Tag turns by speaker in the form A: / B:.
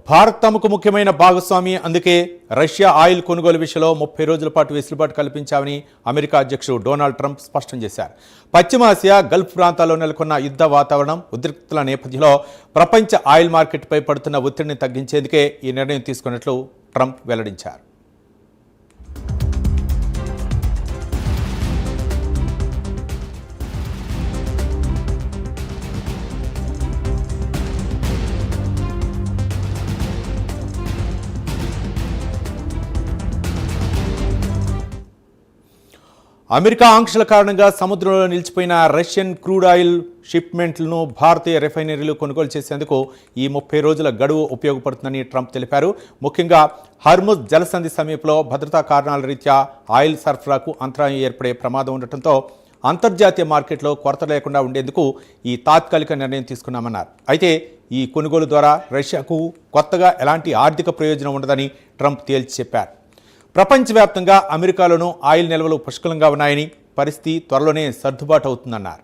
A: భారత్ తమకు ముఖ్యమైన భాగస్వామి, అందుకే రష్యా ఆయిల్ కొనుగోలు విషయంలో 30 రోజుల పాటు వెసులుబాటు కల్పించామని అమెరికా అధ్యక్షుడు డొనాల్డ్ ట్రంప్ స్పష్టం చేశారు. పశ్చిమాసియా, గల్ఫ్ ప్రాంతాల్లో నెలకొన్న యుద్ధ వాతావరణం, ఉద్రిక్తతల నేపథ్యంలో ప్రపంచ ఆయిల్ మార్కెట్పై పడుతున్న ఒత్తిడిని తగ్గించేందుకే ఈ నిర్ణయం తీసుకున్నట్లు ట్రంప్ వెల్లడించారు. అమెరికా ఆంక్షల కారణంగా సముద్రంలో నిలిచిపోయిన రష్యన్ క్రూడ్ ఆయిల్ షిప్మెంట్లను భారతీయ రిఫైనరీలు కొనుగోలు చేసేందుకు ఈ 30 రోజుల గడువు ఉపయోగపడుతుందని ట్రంప్ తెలిపారు. ముఖ్యంగా హర్ముజ్ జలసంధి సమీపంలో భద్రతా కారణాల రీత్యా ఆయిల్ సరఫరాకు అంతరాయం ఏర్పడే ప్రమాదం ఉండటంతో అంతర్జాతీయ మార్కెట్లో కొరత లేకుండా ఉండేందుకు ఈ తాత్కాలిక నిర్ణయం తీసుకున్నామన్నారు. అయితే ఈ కొనుగోలు ద్వారా రష్యాకు కొత్తగా ఎలాంటి ఆర్థిక ప్రయోజనం ఉండదని ట్రంప్ తేల్చి చెప్పారు. ప్రపంచవ్యాప్తంగా అమెరికాలోనూ ఆయిల్ నిల్వలు పుష్కలంగా ఉన్నాయని, పరిస్థితి త్వరలోనే సర్దుబాటు అవుతుందన్నారు.